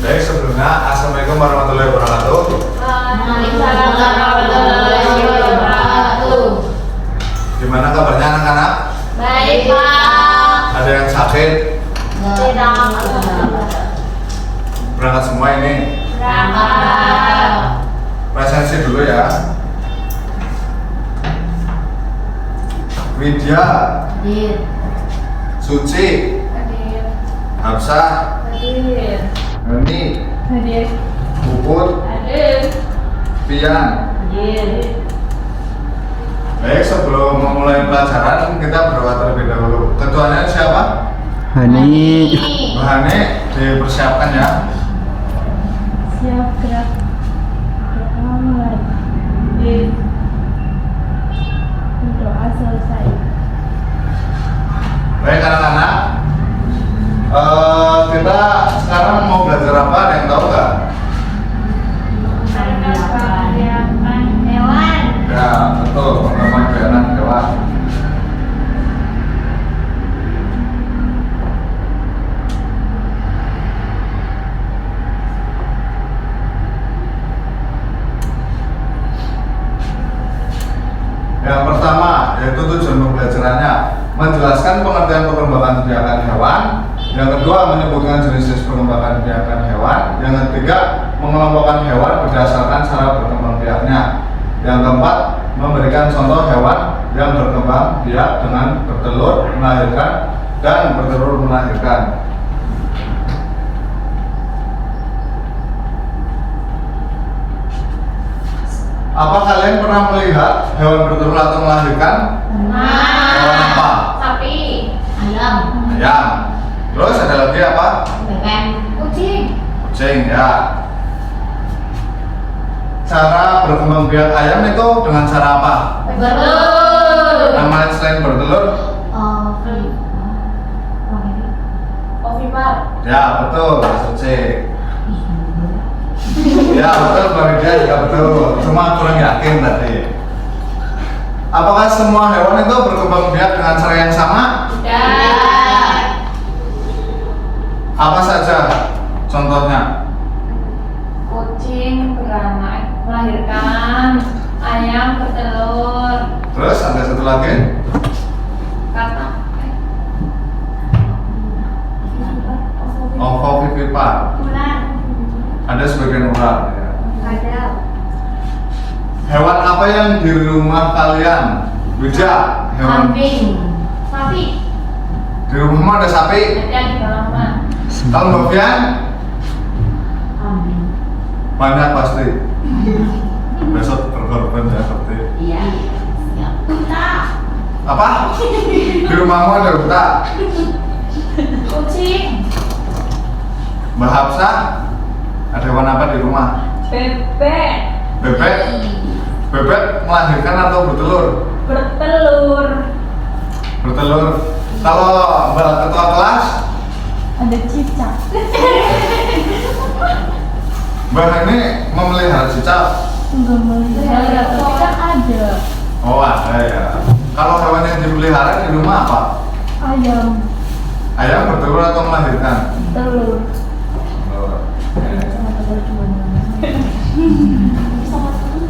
Baik, sebelumnya Assalamualaikum warahmatullahi wabarakatuh. Waalaikumsalam warahmatullahi wabarakatuh. Gimana kabarnya anak-anak? Baik, Pak. Ada yang sakit? Tidak. Berangkat semua ini? Berangkat. Presensi dulu ya. Widya, Hadir. Suci, Hadir. Hafsah, Hadir. Heni, Hadir. Puput, Hadir. Pian. Hadir. Baik, sebelum memulai pelajaran kita berdoa terlebih dahulu. Ketuanya siapa? Hani. Bu Hane, dipersiapkan ya. Siap gerak. Hadir. Doa selesai. Baik anak-anak, kita sekarang mau belajar apa? Ada yang tahu nggak? Pengembangan hewan. Ya betul, pengembangan bianan hewan. Yang pertama yaitu tujuan pembelajarannya menjelaskan pengertian perkembangan biakan hewan. Yang kedua menyebutkan jenis-jenis perkembangan biakan hewan. Yang ketiga mengelompokkan hewan berdasarkan cara berkembang biaknya. Yang keempat memberikan contoh hewan yang berkembang biak dengan bertelur, melahirkan, dan bertelur melahirkan. Apa kalian pernah melihat hewan bertelur atau melahirkan? Hewan apa? Sapi. Ayam. Ayam. Terus ada lagi apa? Bebek. Kucing. Kucing ya. Cara berkembang biak ayam itu dengan cara apa? Bertelur. Namanya selain bertelur? Ovipar. Ya betul, Suci. Ya betul, Florida juga betul. Cuma kurang yakin tadi. Apakah semua hewan itu berkembang biak dengan cara yang sama? Tidak. Apa saja contohnya? Kucing beranak melahirkan, ayam bertelur. Terus ada satu lagi? Kata. Ovovivipar. Ular. Ada sebagian ular. Ya. Ada. Hewan apa yang di rumah kalian? Widya, hewan. Kambing. Sapi. Di rumahmu ada sapi? Ada di dalam rumah. Kalau Mbak Fian? Kambing. Banyak pasti. Besok berkorban ya seperti. Iya. Siap. Unta. Apa? Di rumahmu ada unta? Kucing. Mbak Hafsah? Ada hewan apa di rumah? Bebek. Bebek? Bebek melahirkan atau bertelur? Bertelur. Bertelur. Kalau Mbak Ketua kelas? Ada cicak. Mbak ini memelihara cicak? Enggak melihara, tapi kan ada. Oh ada ya. Kalau hewan yang dipelihara di rumah apa? Ayam. Ayam bertelur atau melahirkan? Telur. Telur. Sama telur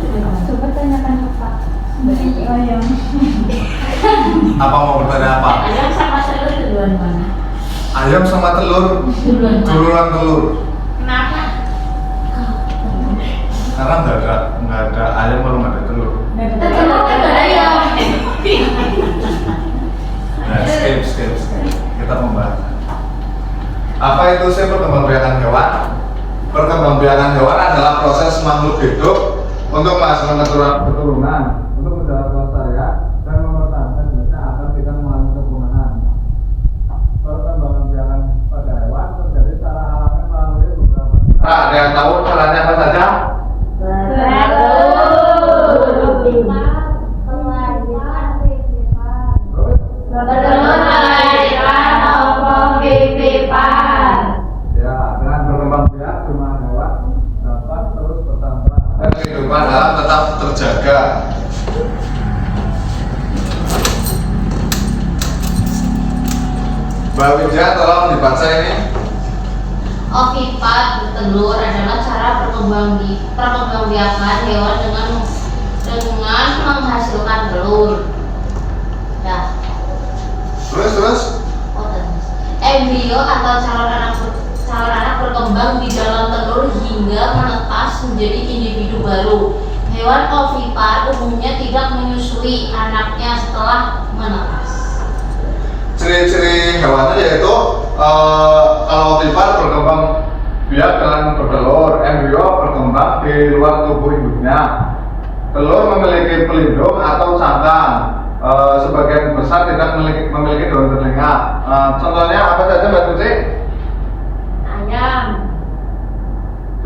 cuma coba tanyakan ke Pak. Ayam. Apa mau bertanya apa? Ayam sama telur duluan mana? Ayam sama telur? Duluan mana? Duluan telur. Kenapa? Karena nggak ada ayam kalau nggak ada telur. Telur kan ada ayam. Nah, skip. Kita membahas. Apa itu sih perkembangbiakan hewan? Perkembangbiakan hewan adalah proses makhluk hidup untuk menghasilkan keturunan, untuk menjaga kelestarian dan mempertahankan jenisnya agar tidak mengalami kepunahan. Perkembangbiakan pada hewan terjadi secara alami melalui beberapa cara. Ada yang tahu caranya apa saja? Bertelur melahirkan ovovivipar. Ya, dengan berkembang biak jumlah hewan dapat terus bertambah dan kehidupan alam tetap terjaga. Mbak Widya tolong dibaca ini. ovipar bertelur adalah cara perkembangbiakan hewan dengan menghasilkan telur. Ya. Terus Embrio atau calon anak berkembang di dalam telur hingga menetas menjadi individu baru. Hewan ovipar umumnya tidak menyusui anaknya setelah menetas. ciri-ciri hewannya yaitu kalau ovipar berkembang biak dengan bertelur, embrio berkembang di luar tubuh induknya. Telur memiliki pelindung atau cangkang. Sebagian besar tidak memiliki daun telinga. Contohnya apa saja Mbak Tuci? Ayam,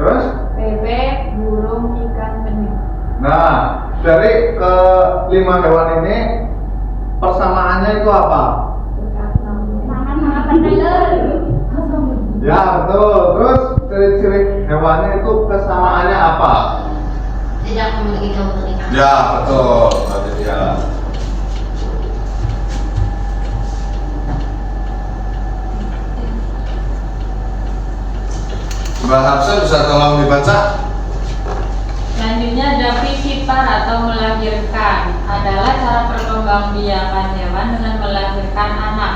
Terus? bebek, burung, ikan, penyu. Nah, dari kelima hewan ini persamaannya itu apa? Sama-sama pentelur. Ya betul. Terus ciri-ciri hewannya itu kesamaannya apa? Tidak memiliki daun telinga. Ya betul. Berarti ya. Mbak Hafsa bisa tolong dibaca? Selanjutnya ada vivipar atau melahirkan adalah cara perkembangbiakan hewan dengan melahirkan anak.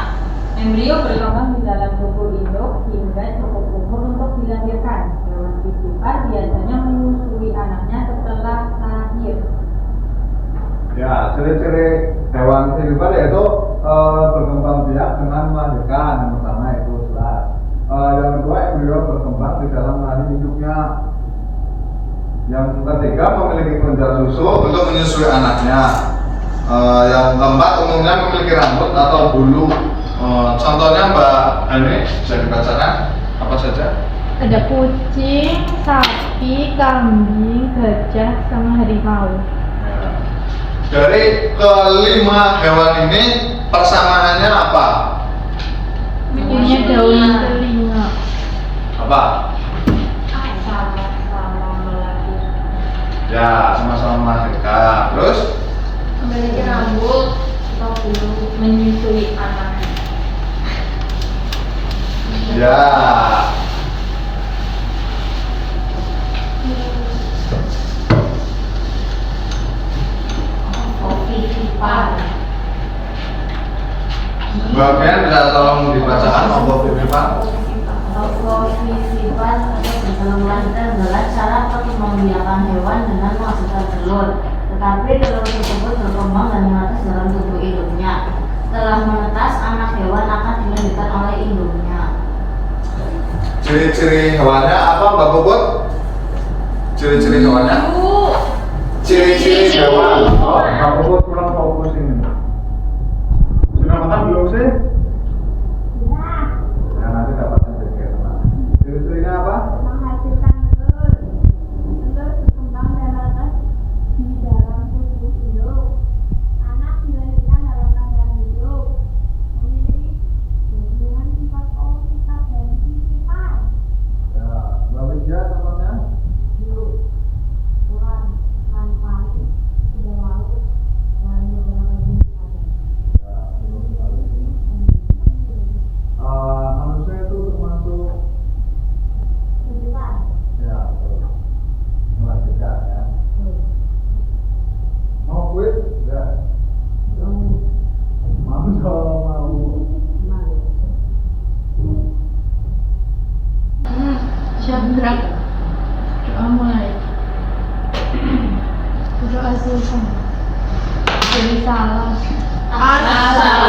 Embrio berkembang di dalam tubuh induk hingga cukup umur untuk dilahirkan. Hewan vivipar biasanya menyusui anaknya setelah lahir. Ya, ciri-ciri hewan vivipar yaitu berkembang biak dengan melahirkan. Yang pertama itu jelas. Yang kedua, embrio berkembang di dalam rahim induknya. Yang ketiga, memiliki kelenjar susu untuk menyusui anaknya. Yang keempat, umumnya memiliki rambut atau bulu. Contohnya Mbak Hani bisa dibacakan apa saja? Ada kucing, sapi, kambing, gajah, sama harimau. Ya. Dari kelima hewan ini persamaannya apa? Punya daun telinga. Apa? Sama-sama melahirkan. Ya, sama-sama melahirkan. Terus? Memiliki rambut atau bulu. Menyusui anaknya. Ya. Ovipar. Bagian bisa tolong dibacakan ovipar? Ovipar atau bertelur melahirkan adalah cara perkembangbiakan hewan dengan menghasilkan telur. Tetapi telur tersebut berkembang dan menetas dalam tubuh induknya. Setelah menetas, anak hewan akan dilahirkan oleh induknya. Ciri-ciri hewannya apa Mbak Puput? Ciri-ciri hewannya? Ciri-ciri hewan. Oh, Mbak Puput kurang fokus ini. Sudah makan belum sih? Ya, nanti dapat sedikit. Ciri-cirinya apa? Menghasilkan telur. Telur berkembang dan menetas di dalam tubuh induk. Anak dilahirkan dalam keadaan hidup. Memiliki hubungan sifat ovipar dan vivipar. Ya, Mbak Widya contohnya? Ular, ikan pari, kuda laut, dan beberapa jenis lain. Ya, belum sekali. Manusia itu termasuk Vivipar. ya, betul. Melahirkan ya. Mau quit? Ya. Mau dong, mau. Siap gerak. Doa mulai. Doa sultan. Jadi salah. Assalamualaikum